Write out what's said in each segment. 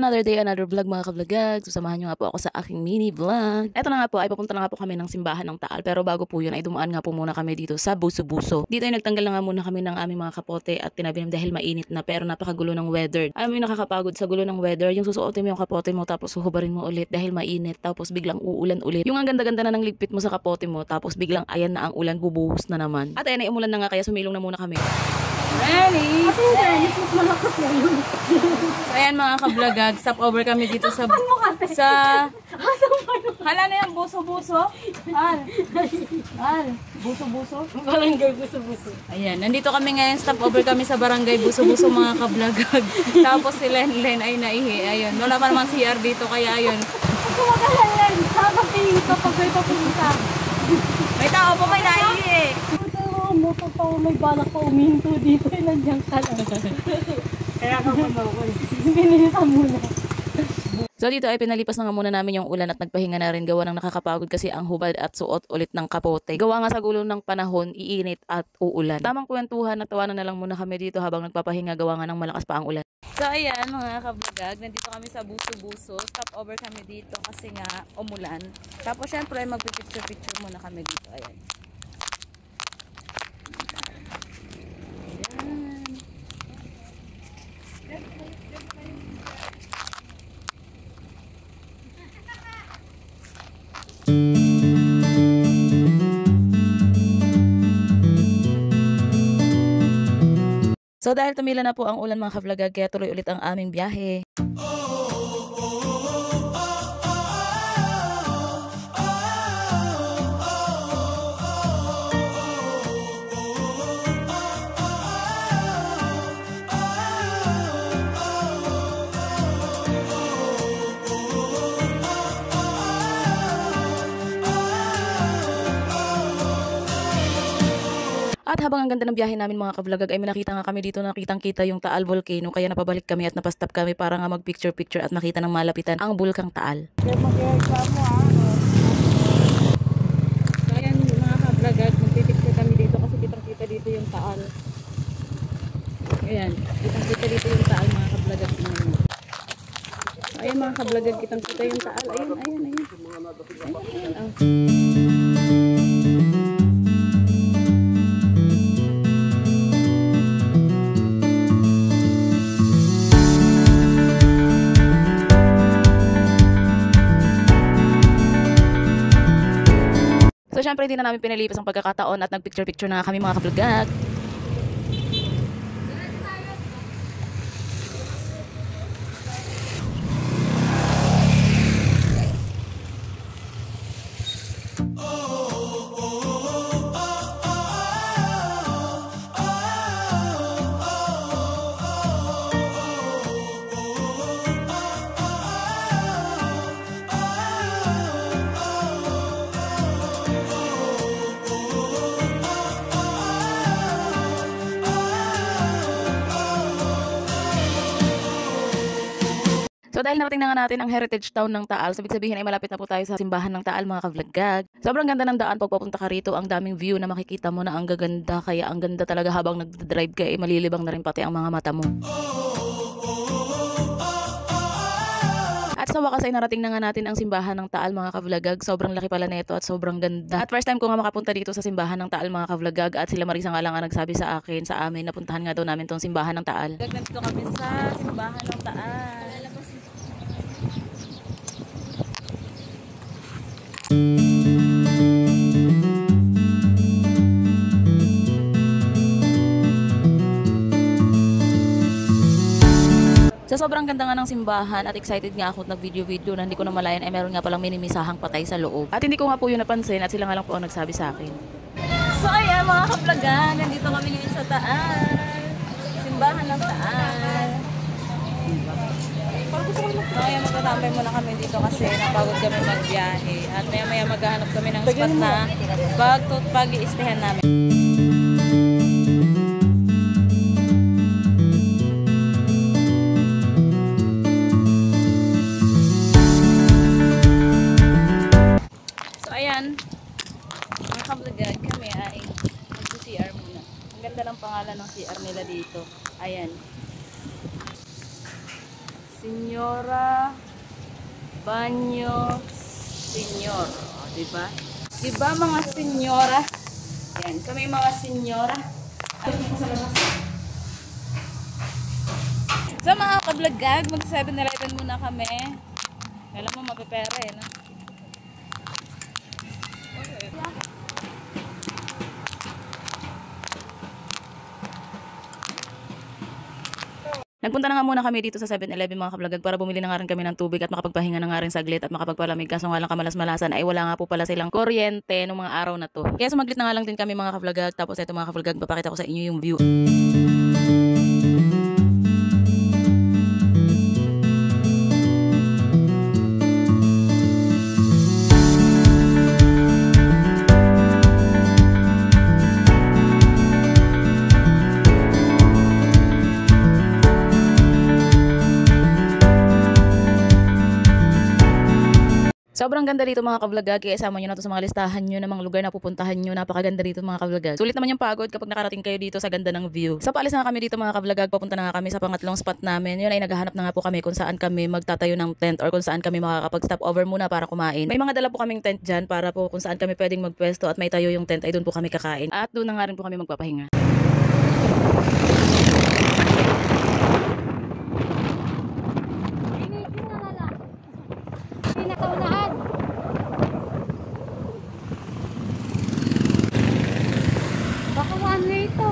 another day, another vlog mga kablagag. Samahan nyo nga po ako sa aking mini vlog. Eto na nga po, ay papunta na nga po kami ng simbahan ng Taal. Pero bago po yun, ay dumaan nga po muna kami dito sa Buso-Buso. Dito ay nagtanggal na nga muna kami ng aming mga kapote at tinabihan dahil mainit na pero napakagulo ng weather. Alam mo yung nakakapagod sa gulo ng weather, yung susuotin mo yung kapote mo tapos huhubarin mo ulit dahil mainit tapos biglang uulan ulit. Yung ang ganda-ganda na ng ligpit mo sa kapote mo tapos biglang ayan na ang ulan, bubuhos na naman. At ayan ay umulan na nga kaya sumilong na muna kami. Ready? So ayan mga kablagag, stop over kami dito sa hala na yan, buso-buso. Buso-buso. Barangay Buso-Buso. Ayan, nandito kami ngayon, stop over kami sa barangay Buso-Buso mga kablagag. Tapos si Len ay naihi. Ayun, wala pa namang CR dito kaya ayun. Kumagalan yan. Sabang tingin ko pag may papunta. May tao po may naihi. Mo pa may balak pa uminto dito ay nandiyan ka lang. Kaya ka pa ako. Binilisan muna. So dito ay pinalipas na nga muna namin yung ulan at nagpahinga na rin gawa ng nakakapagod kasi ang hubad at suot ulit ng kapote. Gawa nga sa gulo ng panahon, iinit at uulan. Tamang kwentuhan at tawanan na lang muna kami dito habang nagpapahinga gawa nga ng malakas pa ang ulan. So ayan mga kablagag, nandito kami sa Buso-Buso. Stop over kami dito kasi nga umulan. Tapos syempre magpipicture-picture muna kami dito. Ayan. So dahil tumila na po ang ulan mga kablagag, kaya tuloy ulit ang aming biyahe. At habang ang ganda ng biyahe namin mga kablagag ay may nakita nga kami dito, nakitang-kita yung Taal Volcano kaya napabalik kami at napastop kami para nga mag-picture-picture at makita ng malapitan ang bulkang Taal. Kaya mag-reklamo So ayan mga kablagag, magpipicture kami dito kasi kitang-kita dito yung Taal. Ayan, kitang-kita dito yung Taal mga kablagag. So ayan mga kablagag, kitang-kita yung Taal. Ayan. So syempre hindi na namin pinalipas ang pagkakataon at nagpicture-picture na kami mga kablagag. So dahil narating na nga natin ang heritage town ng Taal, so ibig sabihin ay malapit na po tayo sa simbahan ng Taal mga kablagag. Sobrang ganda ng daan pag papunta ka rito, ang daming view na makikita mo na ang gaganda, kaya ang ganda talaga habang nagdadrive ka ay malilibang na rin pati ang mga mata mo. At sa wakas ay narating na nga natin ang simbahan ng Taal mga kablagag. Sobrang laki pala nito at sobrang ganda. At first time ko nga makapunta dito sa simbahan ng Taal mga kablagag at sila Marisa nga lang ang nagsabi sa akin, sa amin, napuntahan nga daw namin tong simbahan ng Taal. Nandito kami sa simbahan ng Taal. Sa sobrang ganda nga ng simbahan at excited nga ako nag-video na hindi ko na malayan ay meron nga palang minimisahang patay sa loob. At hindi ko nga po yun napansin at sila nga lang po ang nagsabi sa akin. So ayan mga kaplagan, nandito kami ngayon sa Taal. Simbahan ng Taal. So ayan, magtatambay muna kami dito kasi napagod kami magbiyahe. At maya maghahanap kami ng spot na pag-i-istehan namin. Mga kablagag, kami ay mag-CR muna. Ang ganda ng pangalan ng CR nila dito. Ayan. Senyora Banyo Senyor. O, diba? Diba mga senyora? Yan, kami mga senyora. So mga kablagag, mag 7-Eleven muna kami. Kailan mo mapipera eh, no? Nagpunta na nga muna kami dito sa 7-Eleven mga kablagag para bumili na nga rin kami ng tubig at makapagpahinga na nga rin saglit at makapagpalamig. Kaso nga lang kamalas-malasan ay wala nga po pala silang kuryente nung mga araw na to. Kaya sumaglit na nga lang din kami mga kablagag. Tapos eto mga kablagag, papakita ko sa inyo yung view. Sobrang ganda dito mga kablagag, kaya isama nyo na to sa mga listahan nyo ng mga lugar na pupuntahan nyo. Napakaganda dito mga kablagag. Sulit naman yung pagod kapag nakarating kayo dito sa ganda ng view. So paalis na kami dito mga kablagag, papunta na nga kami sa pangatlong spot namin. Yun ay naghahanap na nga po kami kung saan kami magtatayo ng tent or kung saan kami makakapag-stop over muna para kumain. May mga dala po kaming tent dyan para po kung saan kami pwedeng magpwesto at may tayo yung tent ay doon po kami kakain. At doon na nga rin po kami magpapahinga. Pinakaunahan. Baka one way to.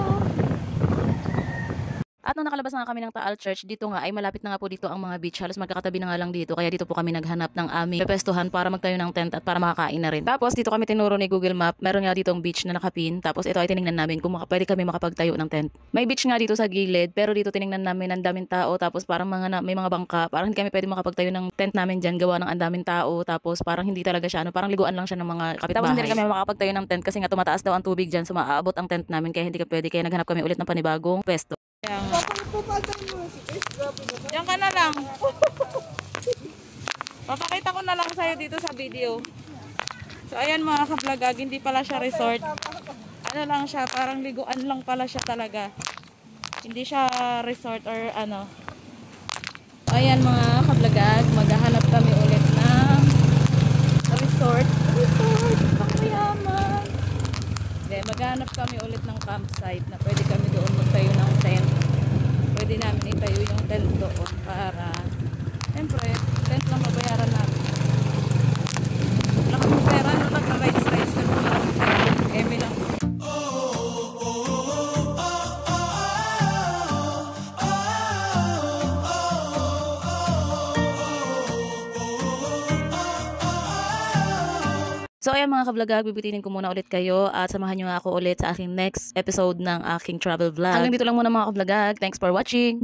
At nung nakalabas na nga kami ng Taal Church, dito nga ay malapit na nga po dito ang mga beach. Halos magkakatabi na nga lang dito. Kaya dito po kami naghanap ng aming pepestuhan para magtayo ng tent at para makakain na rin. Tapos dito kami tinuro ni Google Map. Meron nga dito ang beach na nakapin. Tapos ito ay tiningnan namin kung pwede kami makapagtayo ng tent. May beach nga dito sa gilid. Pero dito tiningnan namin ang daming tao. Tapos parang may mga bangka. Parang hindi kami pwede makapagtayo ng tent namin dyan. Gawa ng ang daming tao. Tapos parang hindi talaga siya. Parang liguan lang siya ng mga kapitbahay. Tapos hindi rin kami makapagtayo ng tent kasi nga tumataas daw ang tubig dyan. So maaabot ang tent namin. Kaya hindi ka pwede. Kaya naghanap kami ulit ng panibagong pwesto. Diyan ka na lang. Papakita ko na lang sa'yo dito sa video. So ayan mga kablagag, hindi pala siya resort. Ano lang siya, parang liguan lang pala siya talaga. Hindi siya resort or ano. So ayan mga kablagag, maghahanap kami ulit ng resort. Pangyaman. Then maghahanap kami ulit ng campsite na pwede kami doon magtayo ng tent. Pwede namin itayo yung tent doon para siyempre, tent lang mabayaran namin. Wala kami pera, no? Nag-rides kami lang. Eme lang. So ayan mga kablagag, bibitinin ko muna ulit kayo at samahan nyo nga ako ulit sa aking next episode ng aking travel vlog. Hanggang dito lang muna mga kablagag. Thanks for watching!